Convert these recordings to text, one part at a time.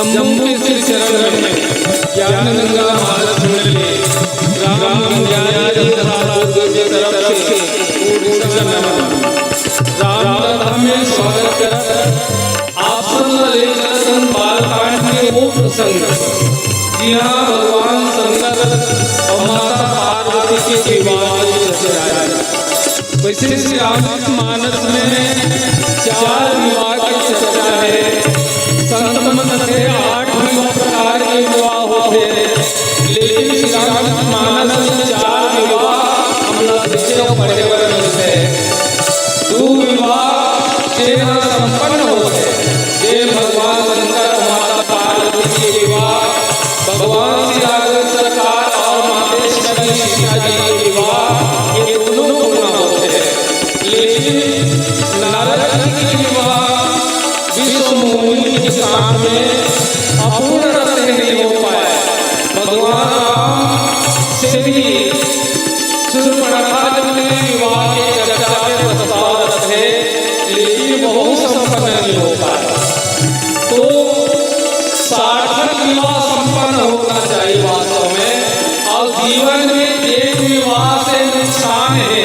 जम्मू के श्री चरण में ज्ञान गंगा मार्ग सुन ले राम न्याय के तरफ से कोटि नमन। राम में स्वागत कर आप सब लेकर बालकांड के वो प्रसंग। जी हाँ, भगवान शंकर और माता पार्वती के विवाह की चर्चा है। वैसे श्री रामचरितमानस में 4 विवाह की चर्चा है। संत मत से 8 प्रकार के विवाह होते हैं, लेकिन श्री रामचरितमानस में 4 विवाह हम लोग पढ़े हुए हैं। 2 विवाह सेना संपन्न होते हैं। भगवान शंकर माता पार्वती के विवाह, भगवान श्री राम सरकार और मातेश्वरी सीता जी के विवाह, ये दोनों पूर्ण होते हैं। लेकिन नारद जी के विवाह विश्व मोहिनी के सामने अपूर्ण नहीं हो पाया। भगवान राम से भी शूर्पणखा के विवाह के चर्चा में प्रस्ताव रखे, लेकिन बहुत संपन्न नहीं हो पाया। तो सार्थक विवाह संपन्न होना चाहिए वास्तव में। और जीवन में एक विवाह से नुकसान है,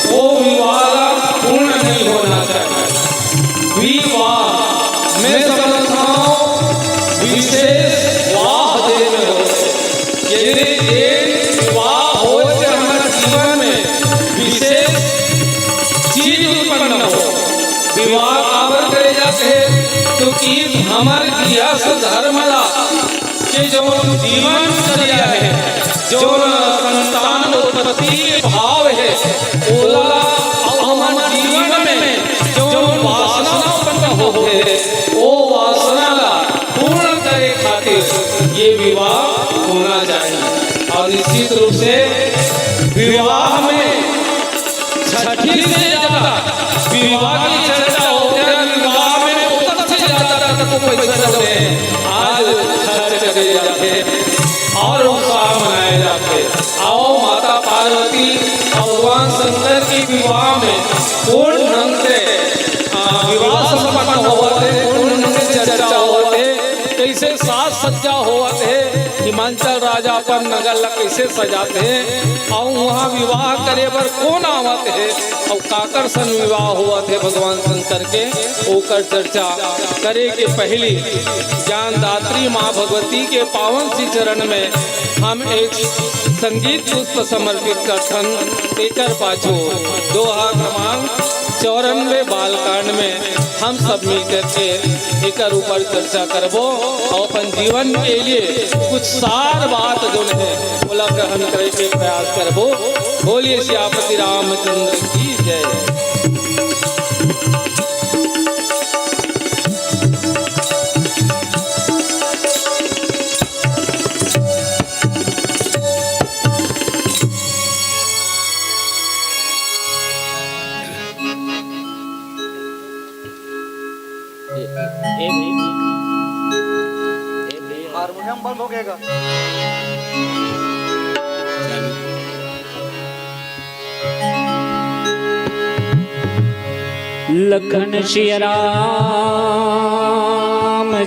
वो विवाह पूर्ण नहीं होना चाहिए। विवाह में समझता हूँ विशेष वाह देने हो। यदि एक विवाह हो तो हमारे जीवन में विशेष चीज उत्पन्न हो। विवाह काबर करे जाते हैं, क्योंकि हमारे इतिहास धर्मला के जो जीवन चर्या है, जो संतान उत्पत्ति के भाव है, ओला हमारे जीवन में जो वासना उत्पन्न होते हैं, वो वासना पूर्ण करे खातिर ये विवाह होना चाहिए। और निश्चित रूप से विवाह में छठी से ज्यादा विवाह की चर्चा होती है। विवाह में ऊपर से ज्यादा तो पैसा लगते हैं, आज खर्च करे जाते और उत्साह मनाए जाते। आओ माता पार्वती भगवान शंकर की विवाह में पूर्ण ढंग से विवाह संपन्न होते, पूर्ण ढंग से चर्चा होते। कैसे साज सज्जा होते, हिमाचल राजा पर नगर ला कैसे सजाते हैं, और वहाँ विवाह करे पर कौन आवत है, और काकर सन विवाह हुआ थे भगवान शंकर के, ओकर चर्चा करे के पहली ज्ञानदात्री माँ भगवती के पावन श्री चरण में हम एक संगीत पुष्प समर्पित करथन। एकर पाछो दोहा क्रमांक 94 बालकांड में हम सब मिलकर के एकर ऊपर चर्चा करबो और अपन जीवन के लिए कुछ सार बात जो है बोला ग्रहण करे के प्रयास करबो। बोलिए सियापति रामचंद्र की जय। हारमोनियम बंद हो गएगा। लखन श्री राम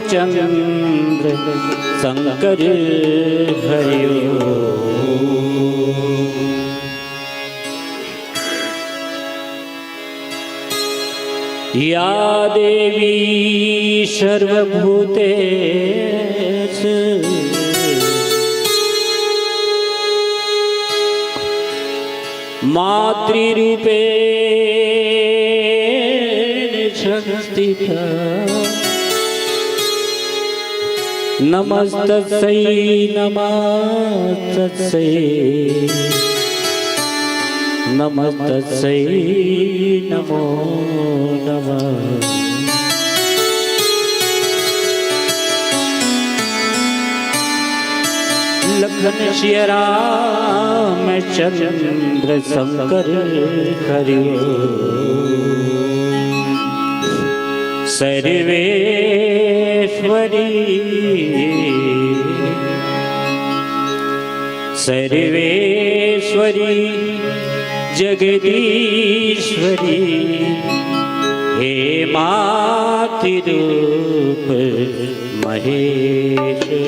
चंद्र शंकर हरिओ। या देवी सर्वभूतेषु मातृरूपेण संस्थिता नमस्तस्यै नमस्तस्यै नमस्तस्यै नमो नमः। लखन श्री राम चंद्र शंकर हरिओ। सर्वेश्वरी सर्वेश्वरी जगदीश्वरी हे मातृरूप महेश्वरी,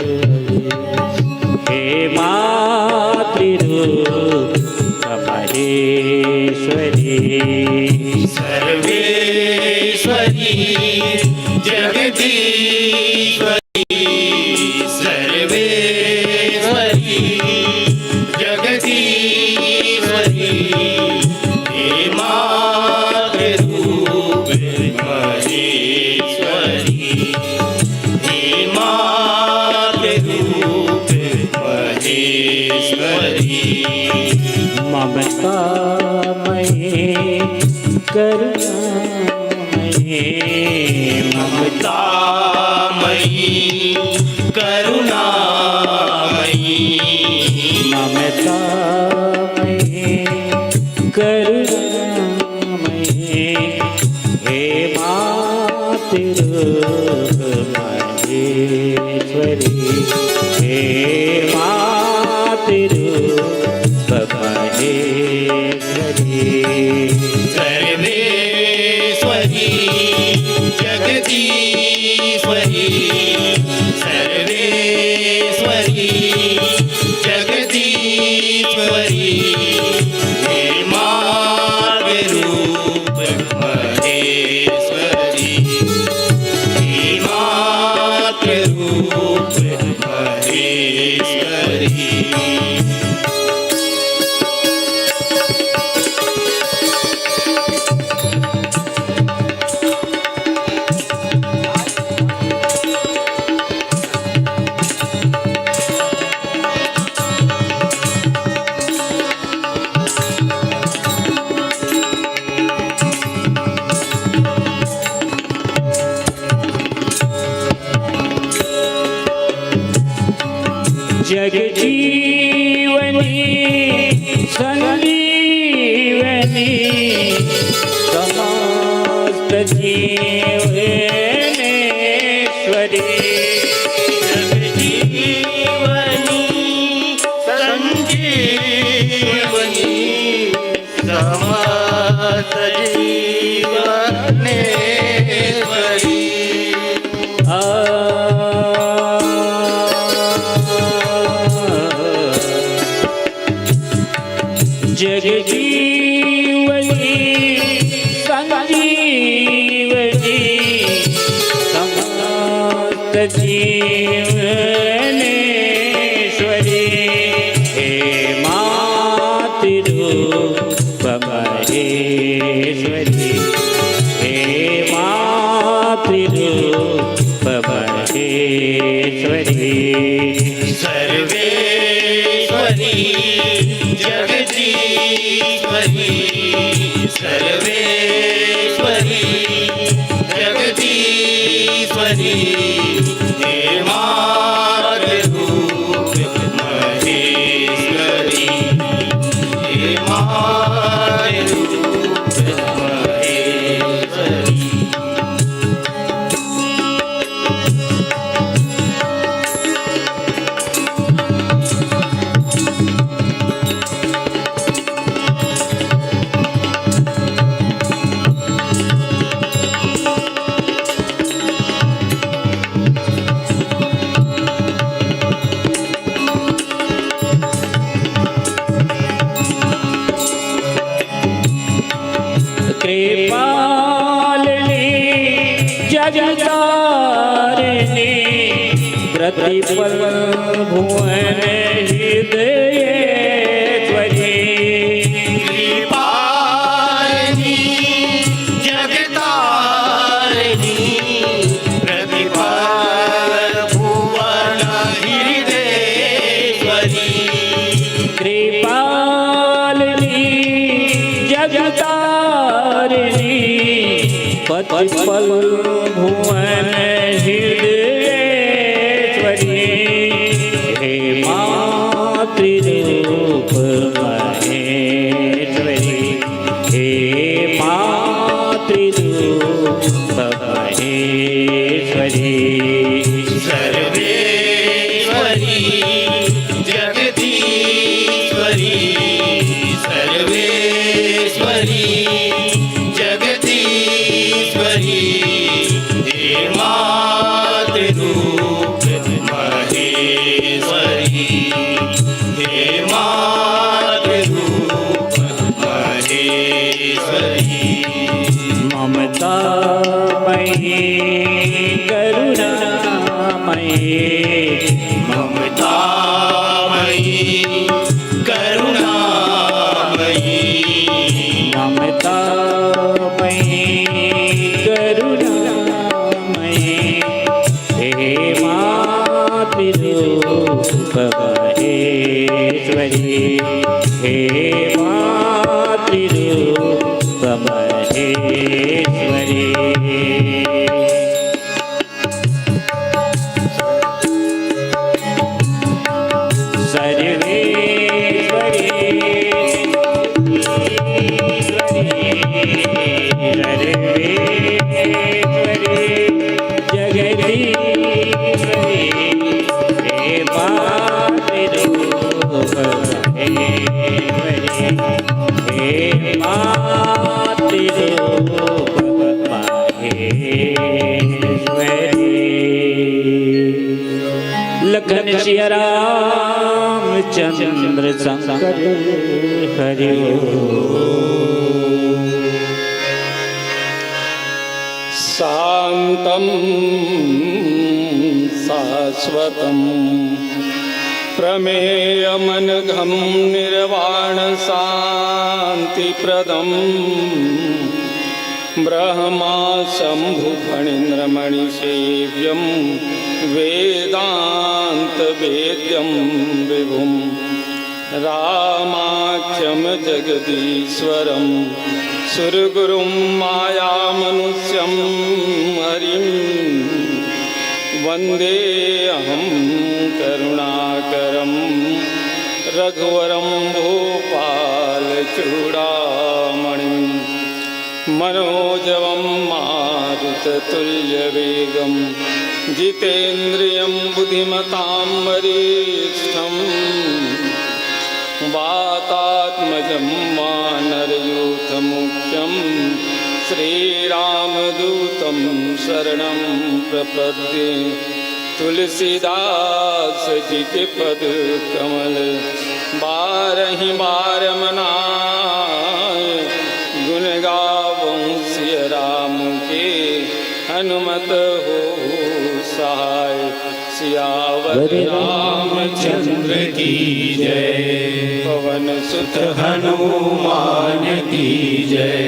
हे मातृरूप महेश्वरी। सर्वेश्वरी जगदीश्वरी, सर्वेश्वरी जगदीश्वरी, हे मातृरूप महेश्वरी, हे मातृरूप महेश्वरी। ममतामयी करुणामयी, ममतामयी करुणामयी, ममतामयी करुणामयी, हे मातृरूप महेश्वरी, हे मातृरूप महेश्वरी। सर्वेश्वरी जगदीश्वरी, सर्वेश्वरी जगदीश्वरी, हे मातृरूप महेश्वरी, हे मातृरूप महेश्वरी। जगजीवनी संजीवनी, समस्त जीवनेश्वरी, जगजीवनी संजीवनी, समस्त जीवनेश्वरी। जगजीवनी संजीवनी, समस्त जीवनेश्वरी, हे मातृरूप महेश्वरी, हे मातृरूप महेश्वरी। सर्वेश्वरी जगदीश्वरी, सर्वेश्वरी जगदीश्वरी, हे मातृरूप महेश्वरी, हे मातृरूप महेश्वरी। कृपालिनी जगतारिणी, प्रतिपल भुवन हृदयेश्वरी, कृपालिनी जगतारिणी, प्रतिपल भुवन हृदयेश्वरी, कृपालिनी जगतारिणी, प्रतिपल भुवन हृदयेश्वरी, हे मातृरूप महेश्वरी, हे मातृरूप महेश्वरी। सर्वेश्वरी जगदीश्वरी, सर्वेश्वरी जगदीश्वरी, ममतामयी करुणामयी ममतामयी करुणामयी ममतामयी करुणामयी हे मातृरूप महेश्वरी हे मातृरूप महेश्वरी लखन सिया रामचंद्र शंकर हरि शांतं शाश्वतं प्रमेयमनघं निर्वाण शांतिप्रदं ब्रह्मा शंभु फणीन्द्रमणिसेव्यं वेदांत वेद्यं विभुं रामाख्यं जगदीश्वरं सुरगुरुं मायामनुष्यं हरिं वन्देऽहं करुणाकरं रघुवरं भूपालचूडामणिं मनोजवं मारुततुल्यवेगं जितेन्द्रियं बुद्धिमतां वरिष्ठं वातात्मजं वानरयूथमुख्यं श्रीरामदूतं शरणं प्रपद्ये तुलसीदास जी के पद कमल बारहि बार मनाए गुण गावों सिय राम के हनुमत हो सहाय सियावर रामचंद्र की जय पवन सुत हनुमान की जय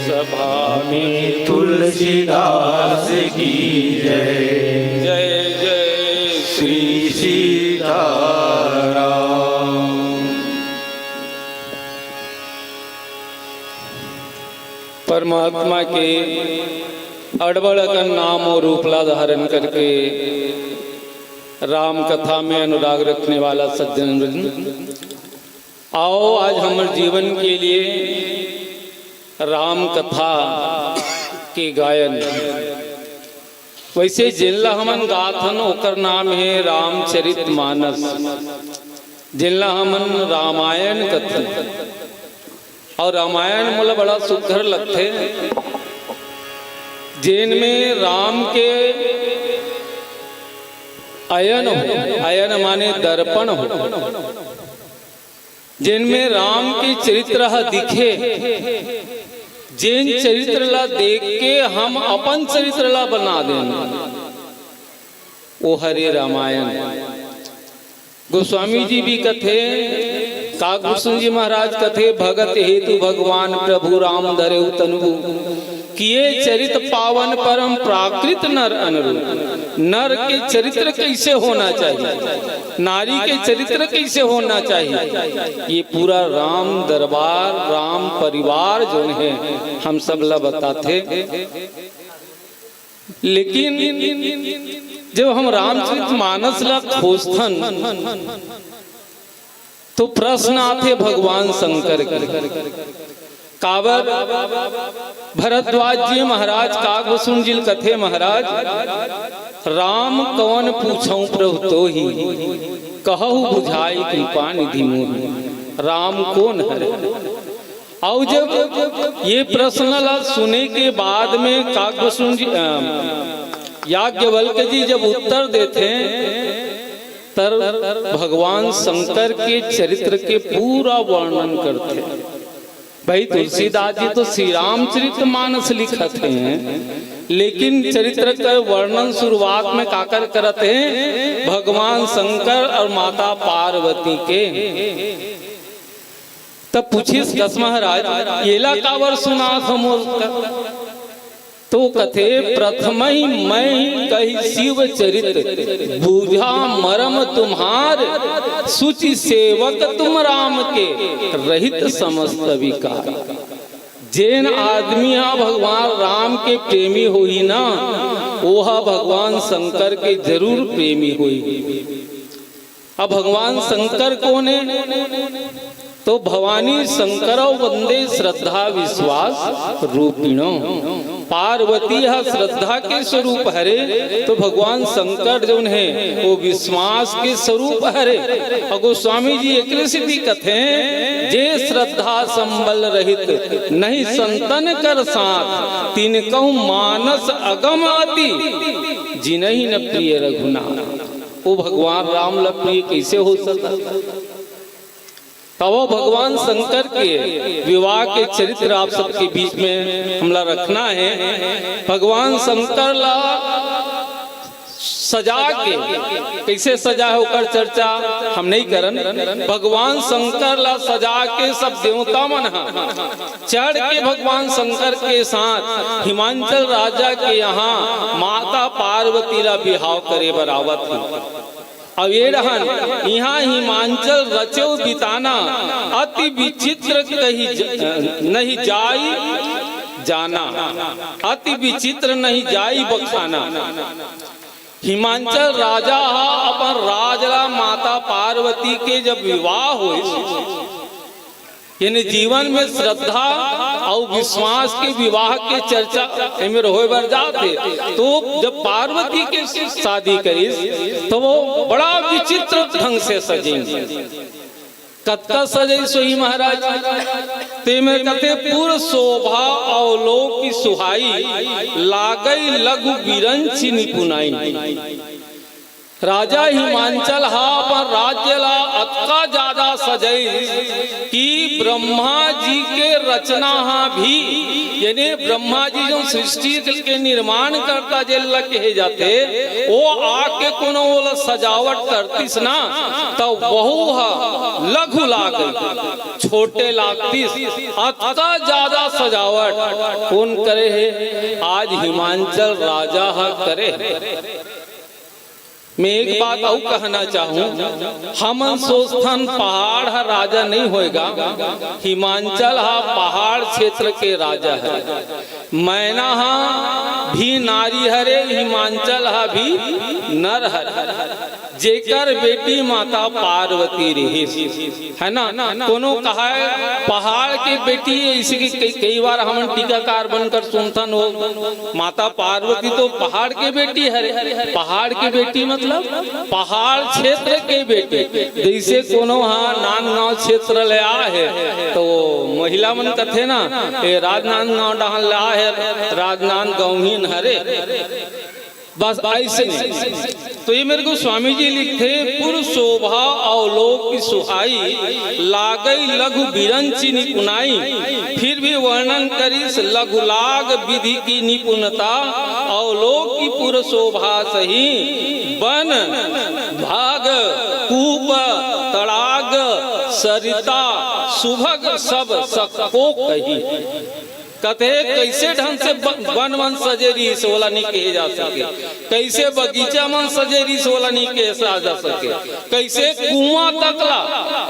सभा में तुलसीदास की जय जय जय श्री सीताराम। परमात्मा के अड़बड़ का नाम और रूपला धारण करके राम कथा में अनुराग रखने वाला सज्जन वृंद, आओ आज हमारे जीवन के लिए राम कथा के गायन। वैसे जिनला हमन गाथन ओकर नाम है रामचरित मानस, जिनला हमन रामायण कथन। और रामायण मोला बड़ा सुघर लगते, जिनमें राम के अयन हो, अयन माने दर्पण हो, जिनमें राम के चरित्र दिखे, जिन चरित्र ला देख के हम अपन चरित्र ला बना देना, वो हरे रामायण। गोस्वामी जी भी कथे, काकभूषण जी महाराज कथे, भगत हेतु भगवान प्रभु राम धरे तनु किए चरित पावन परम प्राकृत नर अनुरूप। नर के चरित्र कैसे होना चाहिए, नारी के चरित्र कैसे होना चाहिए, ये पूरा राम दरबार राम परिवार जो है हम सब ला बताते। लेकिन जब हम रामचरित मानस ला खोजथन तो प्रश्न आते भगवान शंकर के। काबर भरद्वाज जी महाराज काकभूषण जी कथे, महाराज राम कौन पूछऊं प्रभु तो ही, कहु बुझाई कृपा निधि मोहि, राम कौन है। और जब ये प्रश्न ला सुने के बाद में काकभूषण जी याज्ञवल्क्य जी जब उत्तर देते तर भगवान शंकर के चरित्र के पूरा वर्णन करते। भाई तुलसीदास जी तो श्री रामचरित मानस लिखत हैं, लेकिन चरित्र का वर्णन शुरुआत में काकर करते हैं भगवान शंकर और माता पार्वती के। तब पूछिस कस महाराज येला कावर सुना हमो, तो कथे प्रथम ही मैं कही शिव चरित बूझा मरम तुम्हार, सुचि सेवक तुम राम के रहित समस्त विकार। जैन आदमी भगवान राम के प्रेमी हुई ना, वह भगवान शंकर के जरूर प्रेमी हुई। अब भगवान शंकर कौन है? तो भवानी शंकर वंदे श्रद्धा विश्वास रूपिणो। पार्वती है श्रद्धा के स्वरूप हरे, तो भगवान शंकर जो है वो विश्वास के स्वरूप हरे। और गोस्वामी जी एक सिद्धि कथे जे श्रद्धा संबल रहित नहीं संतन कर साथ, तिनको मानस अगम अति जिन्हीं न प्रिय रघुनाथ। वो भगवान राम ल प्रिय कैसे हो सकता? तब वो भगवान शंकर के विवाह के चरित्र आप सबके बीच में हमला रखना है। भगवान शंकर ला सजा के कैसे सजा होकर चर्चा हम नहीं करन। भगवान शंकर ला सजा के सब देवता मन चढ़ के भगवान शंकर के साथ हिमांचल राजा के यहाँ माता पार्वती ला बिहाव करे बरावत थी। अब ये रहन यहाँ हिमांचल रचो बिताना, अति विचित्र कही नहीं जाई जाना, अति विचित्र नहीं जाई बखाना। हिमांचल राजा अपन राजला माता पार्वती के जब विवाह हुए, यानी जीवन में श्रद्धा और विश्वास के विवाह के चर्चा में रोए बर जाते, तो जब पार्वती के शादी करी तो वो बड़ा विचित्र ढंग से सजेंगे। कत्का सजे सोई महाराज ते में कथे पूर्व शोभा अवलोक की सुहाई, लागई लघु बिरंची निपुनाई। राजा हिमांचल हा पर राज्य ला अतका ज्यादा सजई कि ब्रह्मा जी के रचना हा भी, यानी ब्रह्मा जी जो सृष्टि के निर्माण करता जेल कहे जाते, वो आके कोनो सजावट करतीस ना तो बहु हा लघु लागई, छोटे लागतीस। अतका ज्यादा सजावट कौन करे है? आज हिमांचल राजा हा करे। मैं एक बात और कहना चाहूँ, हम सोचथन पहाड़ हा राजा नहीं होएगा, हिमांचल हा पहाड़ क्षेत्र के राजा है। मैना हा भी नारी हरे, हिमांचल हा भी नर हरे। जेकर बेटी माता पार्वती रही है ना, कोनो कहा है पहाड़ के बेटी, इसी कई बार हम टीकाकार बनकर सुनथन हो माता पार्वती तो पहाड़ के बेटी है। पहाड़ के बेटी मतलब पहाड़ क्षेत्र के बेटे। जैसे कोनो हाँ नांदगांव क्षेत्र ले आ है तो महिला मन कथे ना राजनांदगांव डहान ले आ है, राजनांदगांव ही हरे, बस ऐसे नहीं। तो ये मेरे को स्वामी जी लिखते, पुर शोभा अवलोक की सुहाई, लागई लघु बिरंची निपुनाई। फिर भी वर्णन करिस लघु लाग विधि की निपुणता, अवलोक की पुर शोभा सही, वन भाग कूप तड़ाग सरिता सुभग सब सबको कही। कथे कैसे ढंग से वन मन सजेरी से वाला नहीं कहे जा सके, कैसे बगीचा मन सजेरी से वाला नहीं कहे जा सके, कैसे कुआं तकला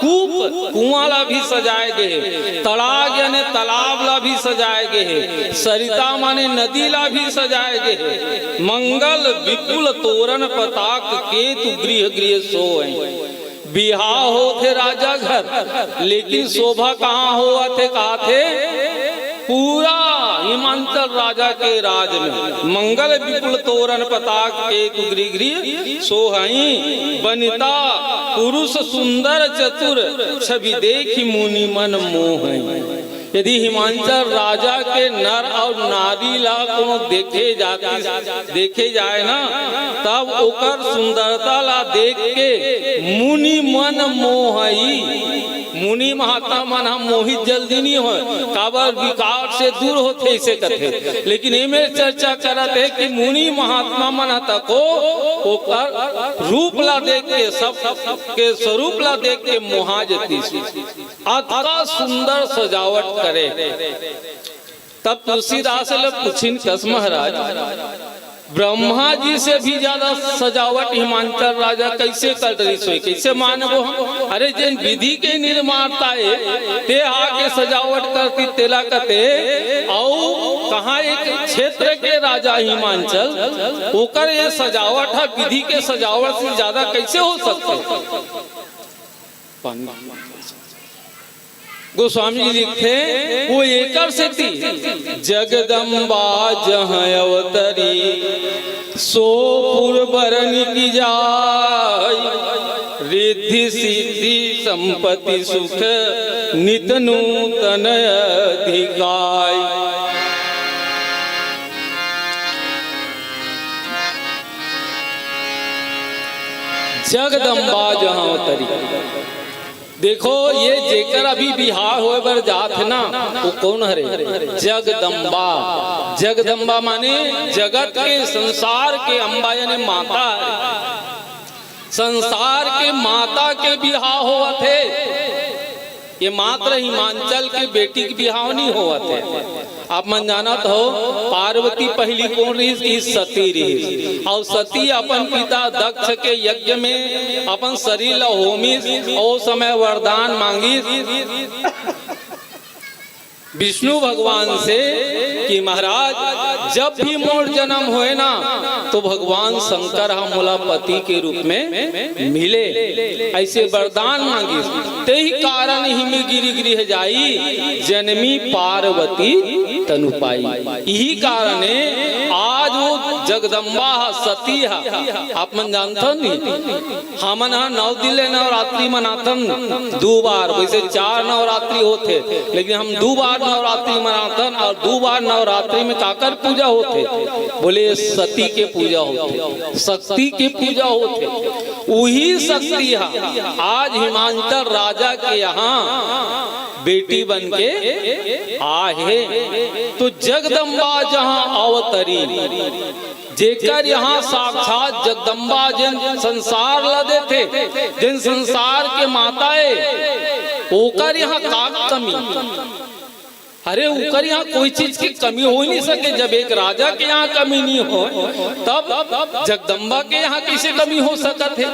कूप कुआं ला भी सजाए गए, तड़ाग यानी तालाब ला भी सजाए गए, सरिता माने नदी ला भी सजाए गए। मंगल विपुल तोरण पताक केतु गृह गृह सोए। बिहार हो थे राजा घर, लेकिन शोभा कहाँ हुआ थे? कहा थे पूरा हिमांचल राजा के राज में मंगल विपुल तोरण पताक केतु गृह गृह सोहई। बनिता पुरुष सुंदर चतुर, छवि देखी मुनि मन मोहई। यदि हिमांचल राजा के नर और नारी ला को देखे जाए ना, तब ओकर सुंदरता ला देख के मुनि मन मोहई। मुनि महात्मा मन हम मोहित जल्दी नहीं हो काबर विकार से दूर होते इसे कथे, लेकिन एमे चर्चा करत है कि मुनि महात्मा मन तको ओकर रूप ला देख के सब के स्वरूप ला देख के मोहा जती अतका सुंदर सजावट करे। तब तुलसीदास ले पूछिन कस महाराज ब्रह्मा जी से भी ज्यादा सजावट हिमांचल राजा कैसे कर रही सोई, कैसे मानबो हम? अरे जिन विधि के निर्माता है ते आके सजावट करती तेला कते औ कहाँ एक क्षेत्र के राजा हिमांचल ओकर ये सजावट है, विधि के सजावट से ज्यादा कैसे हो सकते? गोस्वामी जी लिखते वो एकर से थी जगदम्बा जहाँ अवतरी सो पुरबरन की जाय रिद्धि सिद्धि संपत्ति सुख नित नूतन अधिकाय। जगदम्बा जहाँ अवतरी देखो ये जेकर अभी बिहार होए बर जात है ना वो कौन हरे? जगदम्बा। जगदम्बा माने जगत के संसार के अम्बा यानी माता है। संसार के माता के बिहार होवत है, ये मात्र हिमांचल के बेटी के बिहाव नहीं होवत है। आप मन जानत हो पार्वती पहली कौन रही? सती रही। और सती अपन पिता दक्ष के यज्ञ में अपन शरीर ला होमिस और समय वरदान मांगी विष्णु भगवान से कि महाराज जब भी मोर जन्म होए ना तो भगवान शंकर हम मोला पति के रूप में मिले, ऐसे वरदान मांगी। ते ही कारण ही में गिरी गृह जाई जन्मी पार्वती तनु पाई। यही कारण है आज वो जगदम्बा सती है। आप मन जानते नहीं हमन 9 दिन नवरात्रि मनाथन 2 बार, वैसे 4 नवरात्रि होते लेकिन हम 2 बार नवरात्रि मनाथन और 2 बार नवरात्रि में काकर पूजा होते? बोले सती के पूजा होते, शक्ति के पूजा होते। वही शक्ति है आज हिमांचल राजा के यहाँ बेटी बन के आहे। तो जगदम्बा जहाँ अवतरी जेकर यहाँ साक्षात जगदम्बा जिन संसार लदे थे, जिन संसार के माताएं ओकर यहाँ का कमी? अरे ऊकर यहाँ कोई चीज की कमी हो नहीं सके। जब एक राजा के यहाँ कमी नहीं हो तब जगदम्बा के यहाँ कैसे कमी हो सकत है?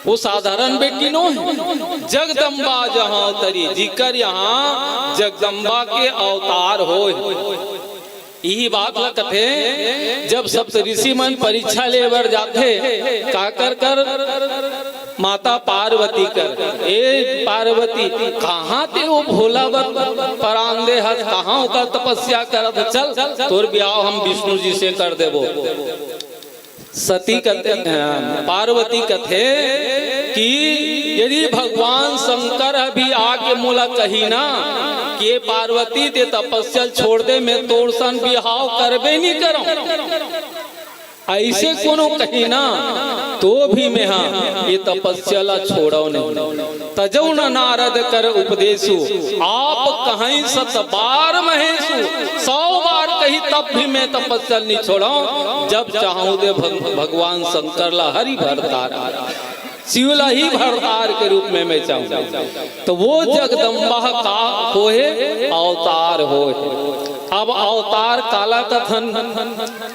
वो साधारण बेटी नो है। जगदम्बा जहाँ अवतरी जिकर यहाँ जगदम्बा के अवतार हो। यही बात कथे जब सब ऋषि मन परीक्षा ले बर जाते का कर माता पार्वती कर ए पार्वती कहाँ ते वो भोला परान दे हस कहाँ का तपस्या करत चल तोर ब्याह हम विष्णु जी से कर देबो। सती कथे पार्वती कथे कि यदि भगवान शंकर भी आके मोला कही ना कि पार्वती ते तपस्या छोड़ दे मैं तोर सन बिहाव करबे नहीं करूं, ऐसे कोनो कही ना तो भी मैं हाँ ये तपस्या छोड़ो नहीं। तजौ न नारद कर उपदेशु आप कहीं 7 बार महेशु 100 बार कही तब भी मैं तपस्या नहीं छोड़ो। जब चाहूं दे भगवान शंकर ला हरि भरतार शिवला ही भरतार के रूप में मैं चाहूँ। तो वो जगदम्बा का होए अवतार होए। अब अवतार काला कथन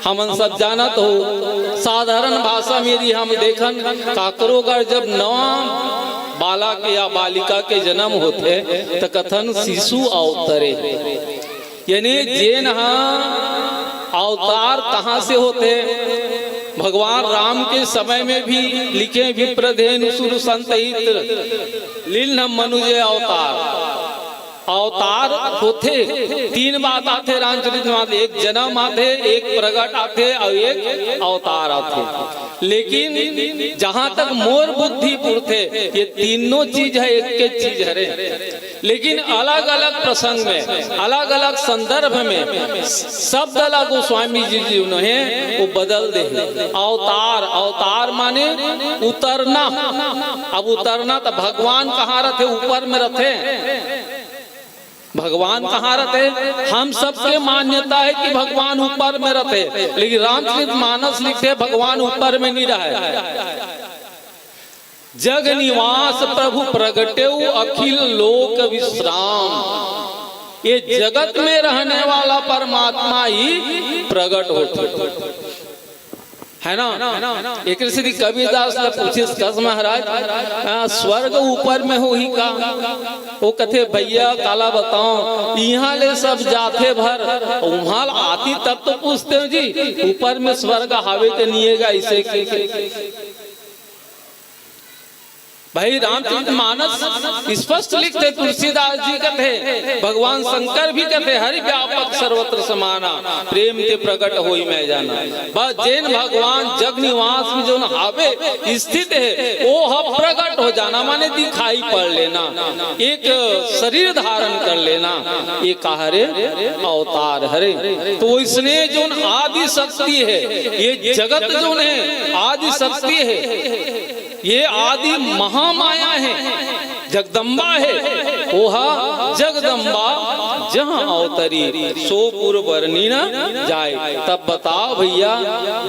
हमन सब जानत हो। साधारण भाषा मेरी हम देखन काकरोगर जब नवा बालक या बालिका के जन्म होते तो कथन शिशु अवतरे, यानी जेन अवतार कहाँ से होते? भगवान राम के समय में भी लिखे विप्रधेनु सुर संतहित लील मनुज अवतार अवतार होते, तीन बात आते रामचरित मानस, एक जन्म आते, एक प्रगट आते और एक अवतार आते। लेकिन जहां तक मोर बुद्धि पुरते ये तीनों चीज है, एक के चीज है, लेकिन अलग अलग प्रसंग में, अलग अलग संदर्भ में शब्द अलग गोस्वामी जी ने वो बदल दे। अवतार, अवतार माने उतरना। अब उतरना तो भगवान कहाँ रहते? ऊपर में रहते। भगवान कहाँ रहते? हम सबके मान्यता है कि भगवान ऊपर में रहते, लेकिन रामचरित मानस लिखते भगवान ऊपर में नहीं रहे। जग निवास प्रभु प्रगटेउ अखिल लोक विश्राम। ये जगत में रहने वाला परमात्मा ही प्रगट होते है ना। एक ऋषि कबीरदास ने पूछे कस महाराज स्वर्ग ऊपर में हो ही का? वो कथे भैया काला बताओ, यहाँ ले सब जाते भर, वहां आती तब तो पूछते हो जी ऊपर में स्वर्ग हावे के निएगा इसे के। भाई रामचरित मानस स्पष्ट लिखते, तुलसीदास जी कहते, भगवान शंकर भी कहते, हरि व्यापक सर्वत्र समाना, प्रेम के प्रकट होई मैं जाना। बस जैन भगवान जग निवास में जो हावे स्थित है वो हम प्रकट हो जाना, माने दिखाई पड़ लेना, एक शरीर धारण कर लेना, ये कहरे अवतार हरे। तो इसने जो आदि शक्ति है, ये जगत जो है आदि शक्ति है, ये आदि महामाया है, जगदम्बा है। ओहा जगदम्बा जहाँ अवतरी सो पूर्व वर्णी न जाए। तब बताओ भैया,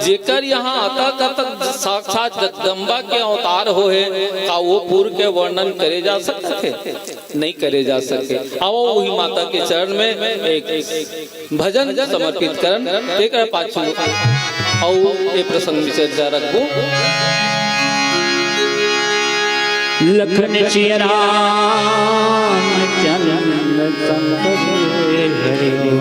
जेकर यहाँ आता तक साक्षात जगदम्बा के अवतार हो है, का वो पूर्व के वर्णन करे जा सकते थे? नहीं करे जा सके। अब वही माता के चरण में एक भजन समर्पित करन, एक पाछू और ये प्रसंग में चर्चा रखो। लखन सिया राम चंद्र संकट हरिओ।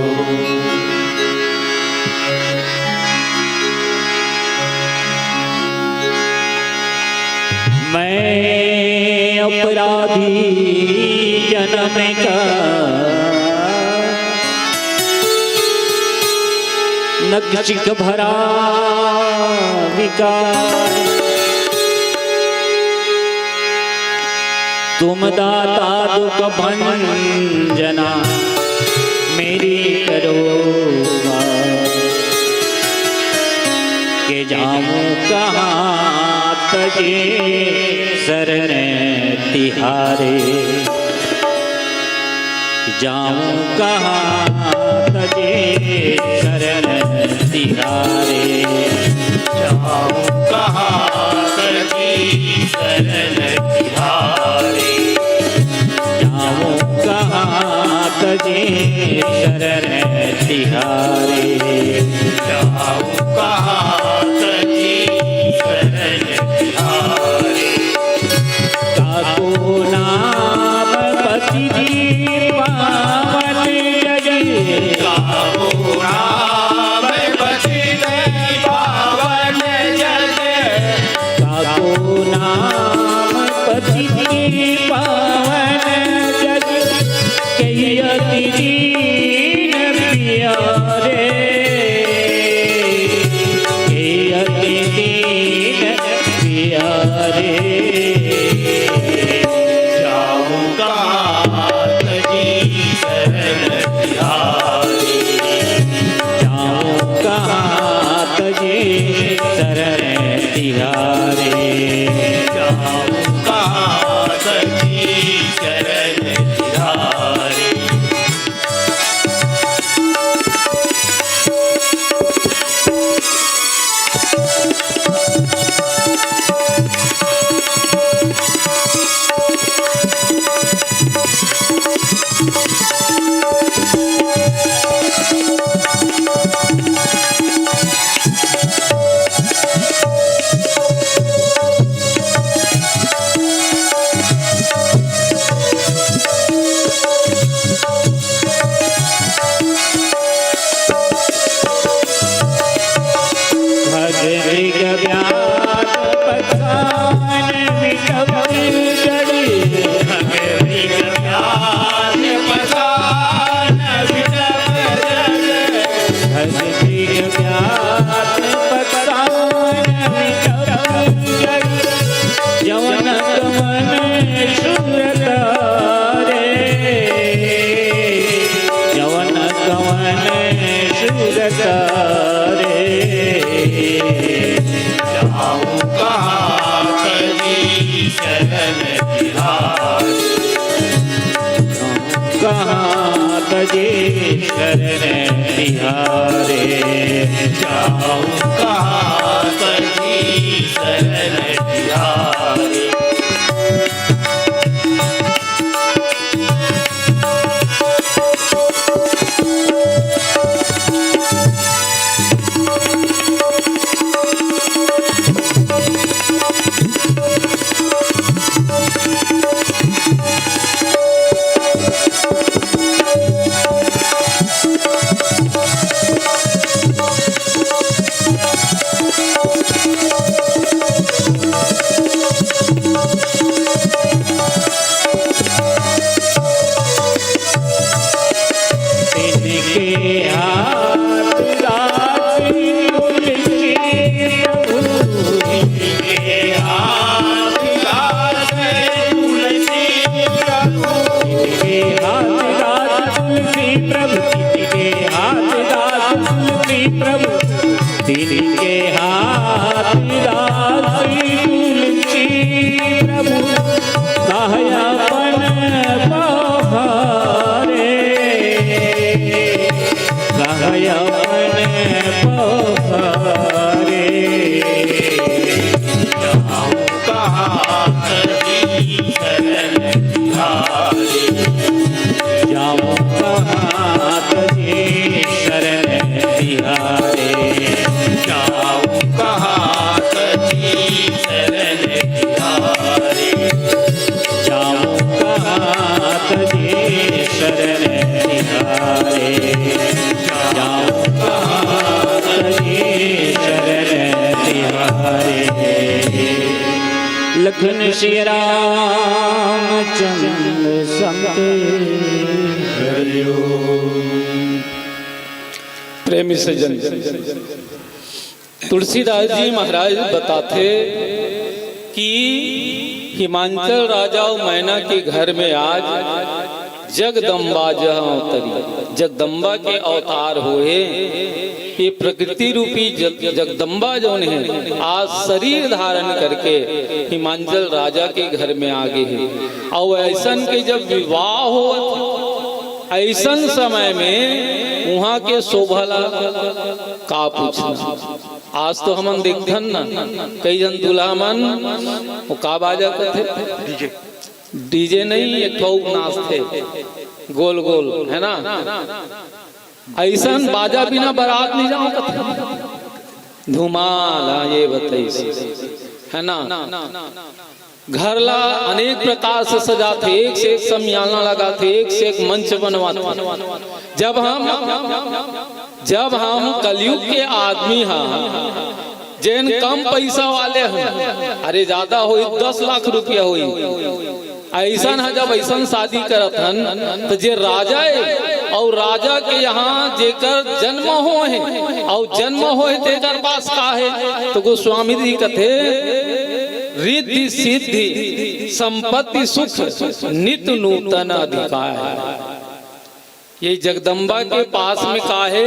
मैं अपराधी जन्म का नक्षिक भरा विकार, तुम दाता दुख भंजना मेरी करोगा, के जाऊं कहाँ तजे शरण तिहारे, जाऊं कहाँ तजे शरण तिहारे, जाऊं कहाँ तजे शरण तिहारे, जाऊं कहाँ तजे शरण तिहारे, जाऊं कहाँ तजे शरण तिहारे। ताको नाम पति पावन जगे, ताको नाम पति पावन जगे, ताको नाम पति पावन जगे, कहियति दीन प्यारे, शरण तिहारे। जाऊं कहाँ सखी शरण तिहारे। तिनके हाथ दासी तुलसी प्रभु कहयापन पहारे। कहयापन पहारे। जाऊं कहाँ सखी शरण तिहारे। जाऊं कहाँ तुझे शरण तिहारे। जाऊं कहाँ सखी शरण तिहारे। जाऊं कहाँ तुझे शरण तिहारे। जाऊं कहाँ तुझे शरण तिहारे। लखन श्री राम चंद्र संग प्रेमी सज्जन, तुलसीदास जी महाराज बताते कि हिमांचल राजा और मैना के घर में आज जगदम्बा जहाँ उतरी। जगदम्बा के अवतार हुए। ये प्रकृति रूपी जगदम्बा जो है आज शरीर धारण करके हिमांचल राजा के घर में आ गए हैं। और ऐसन के जब विवाह हो ऐसन समय में वहाँ के शोभला का पूछना। आज तो हमन देखथन ना कई जन दूल्हा मन वो का बाजा करते, डीजे नहीं एक नाच थे गोल गोल है ना। ऐसन बाजा बिना बारात नहीं जाओ कथे धुमाल ये बताइए है ना। घर ला अनेक प्रकार से सजाते, एक से एक समियाना लगाते, एक से एक मंच बनवाते। जब हम कलयुग के आदमी हैं जैन कम पैसा वाले हैं, अरे ज्यादा हो 10 लाख रुपया हो ऐसा है। जब ऐसा शादी करत हन तो जे राजा है और राजा के यहाँ जेकर जन्म हो है और जन्म हो तेकर पास का है तो गोस्वामी जी कथे रिद्धि सिद्धि संपत्ति सुख नित्य नूतन अधिकार। ये जगदम्बा के पास में का है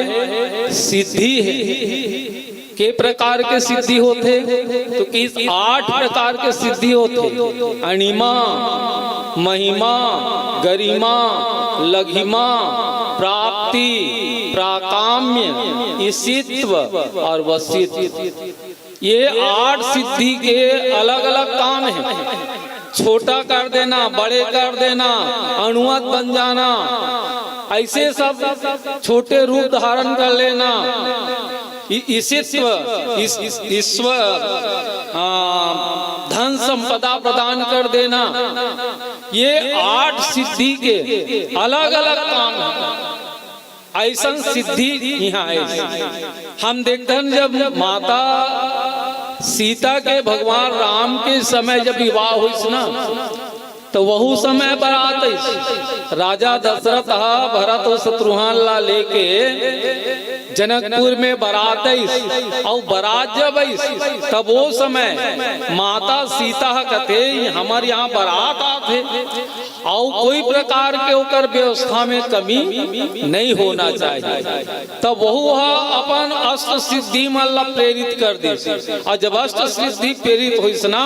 सिद्धि है। के प्रकार के सिद्धि होते तो किस 8 प्रकार के सिद्धि होते। अणिमा, महिमा, गरिमा, लघिमा, प्राप्ति, प्राकाम्य, ईशित्व और वसित्व। ये 8 सिद्धि के अलग अलग काम है। छोटा कर देना, बड़े कर देना, अणुवत बन जाना, ऐसे सब छोटे रूप धारण कर लेना। ईशित्व, ईश्वर, धन संपदा प्रदान कर देना। ये 8 सिद्धि के अलग अलग काम है। ऐसा सिद्धि यहाँ है। हम देखते हैं जब माता सीता के भगवान राम के समय जब विवाह हुई ना तो वहू समय बारात राजा दशरथ भरत और शत्रुघ्न ला लेके जनकपुर में बारात और बारात जब तब वो समय माता सीता कहते हमारे यहाँ बारात आते और कोई प्रकार के ओकर व्यवस्था में कमी नहीं होना चाहिए। तब वह अपन अष्ट सिद्धि मल्ला प्रेरित कर दे, और जब अष्ट सिद्धि प्रेरित हो ना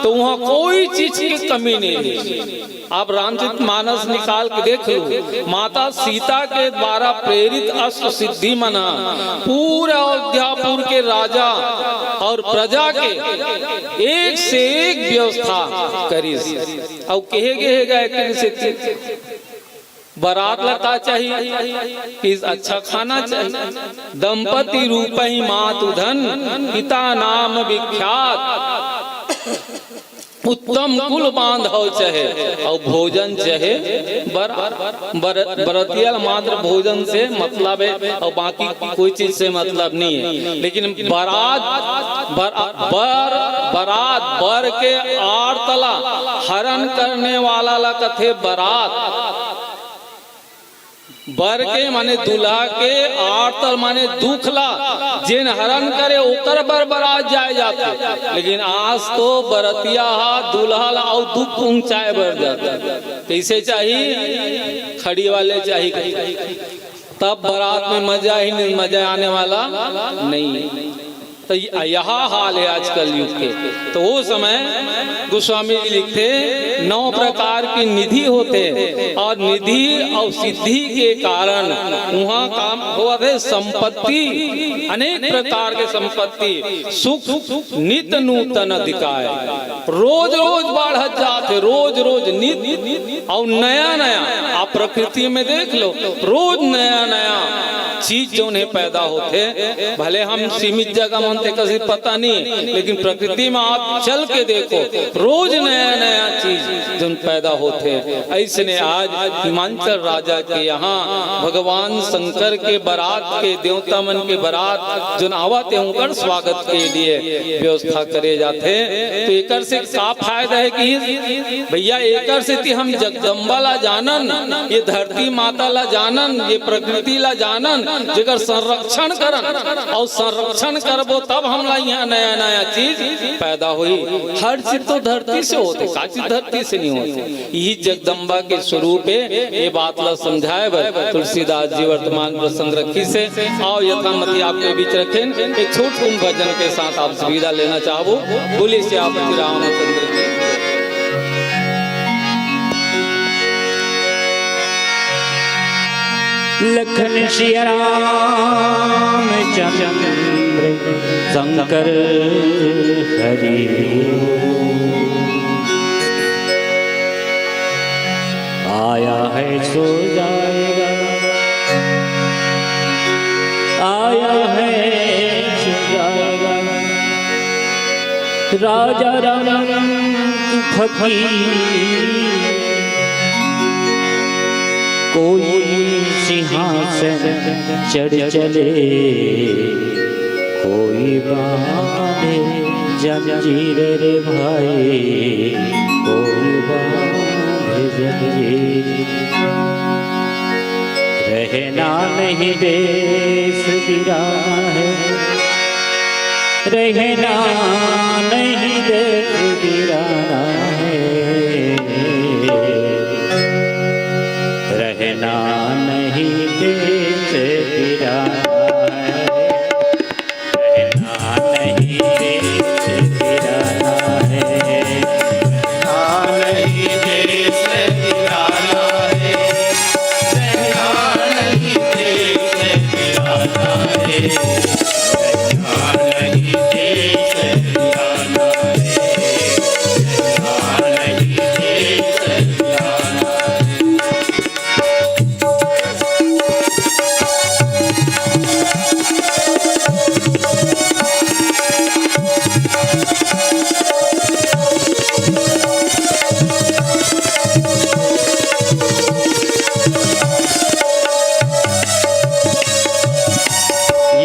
तो वहाँ कोई चीज की कमी नहीं है। आप रामचरित मानस निकाल के देख लो, माता सीता के द्वारा प्रेरित अष्ट सिद्धि मना पूरे अयोध्यापुर के राजा और प्रजा के एक से एक व्यवस्था करी। और कहे गए से बारात लता चाहिए कि अच्छा खाना चाहिए, दंपति रूप ही मातु धन पिता नाम विख्यात, उत्तम कुल बांधव चाहे और भोजन चाहे बरतिया मात्र भोजन से मतलब है और बाकी कोई चीज से मतलब नहीं है। लेकिन बारात बर के आरतला हरण करने वाला ला कथे बारात, बर के माने दूल्हा के आरतल माने दुखला जिन हरण करे ओकर बर बारात जाए जाते। लेकिन आज तो बरतिया दूल्हा और दुख पहुंचाए बर जाता। कैसे चाहिए? खड़ी वाले चाहिए, तब बारात में मजा ही नहीं, मजा आने वाला नहीं। तो यह हाल है आजकल युग के। तो वो समय गोस्वामी जी लिखते 9 प्रकार की निधि होते और निधि और सिद्धि के कारण वहाँ काम हुआ थे संपत्ति, अनेक प्रकार के संपत्ति सुख नित नूतन अधिकाय, रोज रोज बढ़त जाते, रोज रोज नित और नया नया। आप प्रकृति में देख लो, रोज नया नया चीज जो उन्हें पैदा होते, भले हम सीमित जगह मानते कभी पता नहीं, लेकिन प्रकृति में आप चल के देखो, रोज नया नया चीज जो पैदा होते। ऐसे ने आज हिमांचल राजा के यहाँ भगवान शंकर के बारात के देवता मन के बारात जो आवते उनका स्वागत के लिए व्यवस्था करे जाते। तो एकर से का फायदा है कि भैया एकर से हम जगदम्बा ला जानन, ये धरती माता ला जानन, ये प्रकृति ला जानन, जेकर संरक्षण करन और संरक्षण करबो तब हमला यहाँ नया नया चीज पैदा हुई। हर चीज तो धरती से होते, का चीज धरती से नहीं होते। यही जगदम्बा के स्वरूप है। ये बात ला समझाए तुलसीदास जी वर्तमान प्रसंग रखी से आओ यथामति आपके बीच रखें। एक छोट भजन के साथ आप सुविधा लेना चाहो। बोले से आप रामचंद्र के लखन सिया राम चंद्र शंकर हरि, आया है सो जाएगा, आया है सो जाएगा। राजा राम फकीर कोई सिंहासन चढ़ चले, कोई बांधे जंजीर रे भाई, कोई बांधे जंजीर। रहना नहीं देश वीराना है, रहना नहीं देश वीराना है, रहना नहीं देश वीराना है, रहना नहीं देश वीराना है, रहना नहीं देश वीराना है, रहना नहीं देश वीराना है, रहना नहीं देश वीराना है, रहना नहीं देश वीराना है।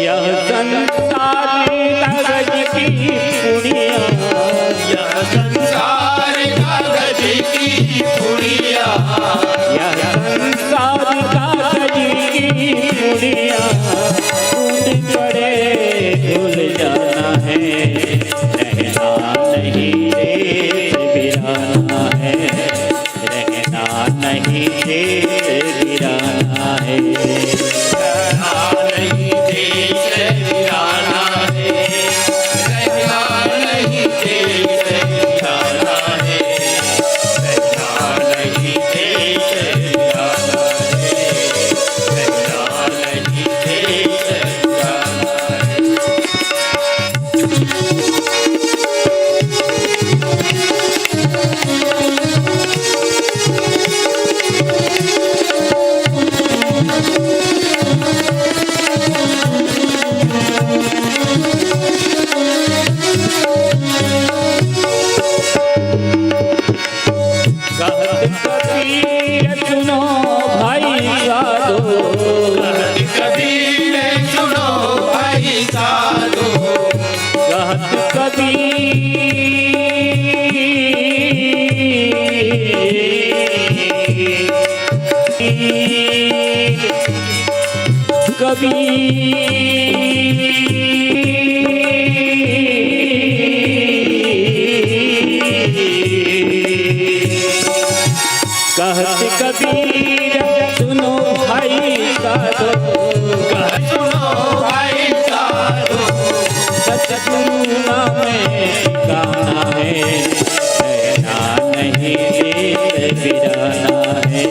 यह संसार कागज की पुड़िया, यह संसार कागज की पुड़िया, यह संसार कागज की पुड़िया, उन पड़े भूल जाना है, रहना नहीं देश वीराना है, रहना नहीं देश गिराना है। रहना नहीं देश गिराना है, रहना नहीं देश गिराना है, रहना नहीं देश गिराना है, रहना नहीं देश गिराना है। कहत कबीर सुनो भाई साधो, कबीर सुनो भाई साधो, कहत कहत कबीर सुनो भाई साधो, सुनो भाई साधो, सतगुरु नाम गाना है, रहना नहीं देश गिराना है।